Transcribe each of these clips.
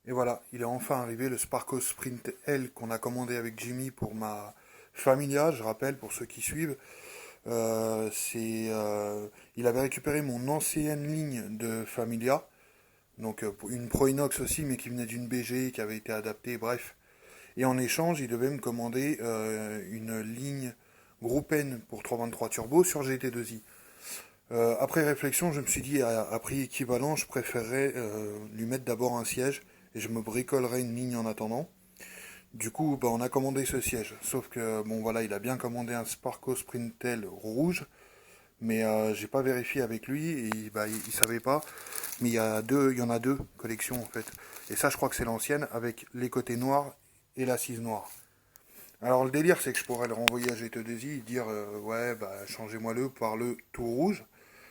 Et voilà, il est enfin arrivé le Sparco Sprint L qu'on a commandé avec Jimmy pour ma Familia, je rappelle pour ceux qui suivent. Il avait récupéré mon ancienne ligne de Familia, donc une Pro Inox aussi, mais qui venait d'une BG, qui avait été adaptée, bref. Et en échange, il devait me commander une ligne Groupe N pour 323 Turbo sur GT2i. Après réflexion, je me suis dit, à prix équivalent, je préférerais lui mettre d'abord un siège et je me bricolerai une ligne en attendant. Du coup, bah, on a commandé ce siège. Sauf que, bon voilà, il a bien commandé un Sparco Sprintel rouge, mais j'ai pas vérifié avec lui et bah, il savait pas. Mais il y en a deux collections en fait. Et ça, je crois que c'est l'ancienne avec les côtés noirs et l'assise noire. Alors le délire, c'est que je pourrais le renvoyer à GT2i et dire ouais, bah changez-moi-le par le tout rouge.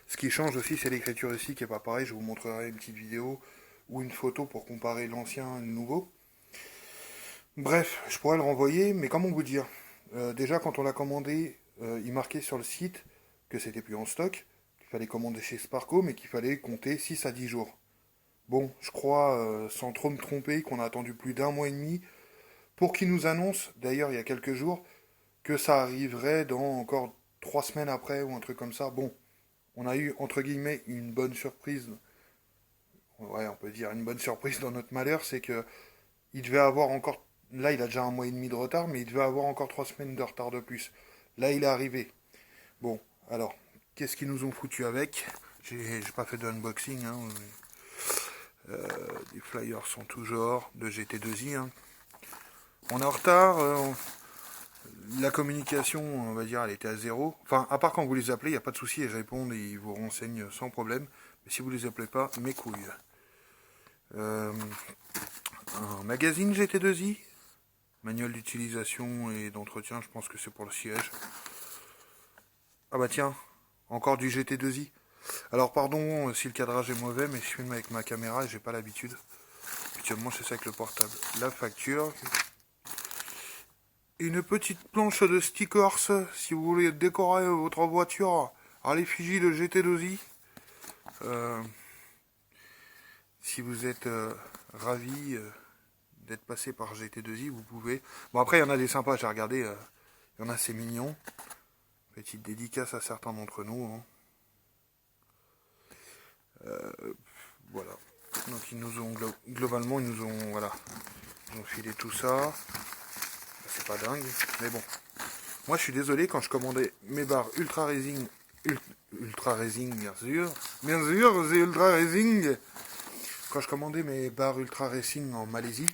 Ce qui change aussi, c'est l'écriture ici qui est pas pareil. Je vous montrerai une petite vidéo ou une photo pour comparer l'ancien et le nouveau. Bref, je pourrais le renvoyer, mais comment vous dire. Déjà, quand on l'a commandé, il marquait sur le site que c'était plus en stock, qu'il fallait commander chez Sparco, mais qu'il fallait compter 6 à 10 jours. Bon, je crois, sans trop me tromper, qu'on a attendu plus d'un mois et demi pour qu'il nous annonce, d'ailleurs il y a quelques jours, que ça arriverait dans encore 3 semaines après ou un truc comme ça. Bon, on a eu entre guillemets une bonne surprise. Ouais, on peut dire une bonne surprise dans notre malheur, c'est que il devait avoir encore. Là, il a déjà un mois et demi de retard, mais il devait avoir encore 3 semaines de retard de plus. Là, il est arrivé. Bon, alors, qu'est-ce qu'ils nous ont foutu avec? J'ai pas fait de unboxing, hein. Les flyers sont toujours de GT2i, hein. On est en retard. La communication, on va dire, elle était à zéro. Enfin, à part quand vous les appelez, il n'y a pas de souci, ils répondent et ils vous renseignent sans problème. Mais si vous les appelez pas, mes couilles. Euh, un magazine GT2i, manuel d'utilisation et d'entretien, je pense que c'est pour le siège. Ah bah tiens, encore du GT2i. Alors pardon si le cadrage est mauvais, mais je filme avec ma caméra et j'ai pas l'habitude. Habituellement, je fais ça avec le portable. La facture. Une petite planche de stickers si vous voulez décorer votre voiture à l'effigie de GT2i. Euh, si vous êtes ravi d'être passé par GT2i, vous pouvez. Bon, après, il y en a des sympas, j'ai regardé. Il y en a, c'est mignon. Petite dédicace à certains d'entre nous, hein. Voilà. Donc, ils nous ont, globalement, ils nous ont, voilà, ils ont filé tout ça. C'est pas dingue, mais bon. Moi, je suis désolé, quand je commandais mes barres Ultra Racing, Ultra Racing, bien sûr, c'est Ultra Racing. Quand je commandais mes barres Ultra Racing en Malaisie,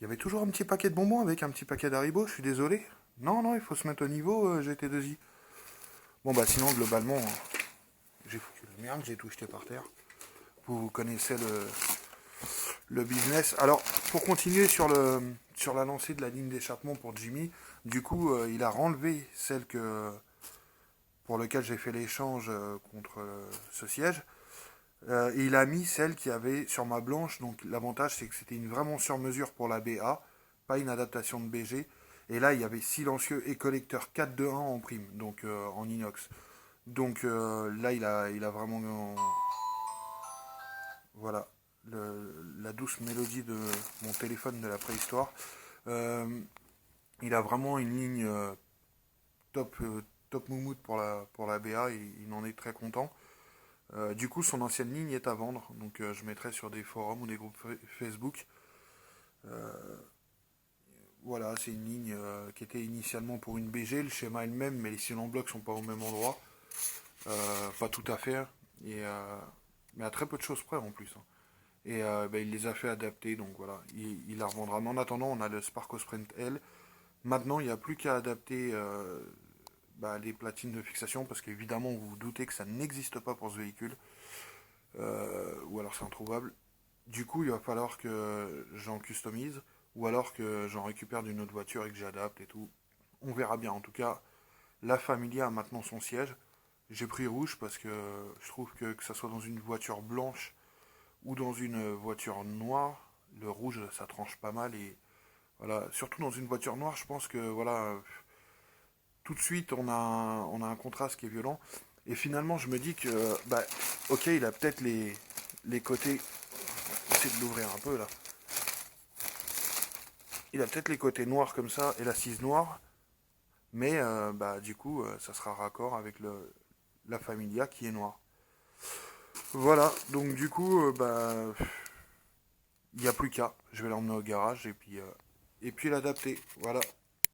il y avait toujours un petit paquet de bonbons avec un petit paquet d'Haribo, je suis désolé. Non, non, il faut se mettre au niveau, GT2i. Bon, bah sinon, globalement, j'ai foutu la merde, j'ai tout jeté par terre. Vous connaissez le business. Alors, pour continuer sur la lancée de la ligne d'échappement pour Jimmy, du coup, il a renlevé celle pour laquelle j'ai fait l'échange contre ce siège. Et il a mis celle qui avait sur ma blanche. Donc l'avantage, c'est que c'était vraiment sur mesure pour la BA, pas une adaptation de BG. Et là, il y avait silencieux et collecteur 4-2-1 en prime, donc en inox. Donc là, il a vraiment. Voilà, la douce mélodie de mon téléphone de la préhistoire. Euh, il a vraiment une ligne top, top moumoute pour la BA, et il en est très content. Du coup, son ancienne ligne est à vendre, donc je mettrai sur des forums ou des groupes Facebook. Voilà, c'est une ligne qui était initialement pour une BG, le schéma est le même, mais les cylindres blocs sont pas au même endroit. Pas tout à fait, et, mais à très peu de choses près en plus, hein. Et bah, il les a fait adapter, donc voilà, il la revendra. Mais en attendant, on a le Sparco Sprint L. Maintenant, il n'y a plus qu'à adapter bah, les platines de fixation, parce qu'évidemment, vous vous doutez que ça n'existe pas pour ce véhicule, ou alors c'est introuvable. Du coup, il va falloir que j'en customise, ou alors que j'en récupère d'une autre voiture et que j'adapte et tout. On verra bien. En tout cas, la Familia a maintenant son siège. J'ai pris rouge parce que je trouve que ça soit dans une voiture blanche ou dans une voiture noire, le rouge ça tranche pas mal. Et voilà, surtout dans une voiture noire, je pense que voilà, tout de suite on a un contraste qui est violent. Et finalement, je me dis que bah ok, il a peut-être les côtés. J'essaie de l'ouvrir un peu là. Il a peut-être les côtés noirs comme ça et l'assise noire, mais bah, du coup, ça sera raccord avec la Familia qui est noire. Voilà, donc du coup, bah, il n'y a plus qu'à. Je vais l'emmener au garage et puis l'adapter. Voilà.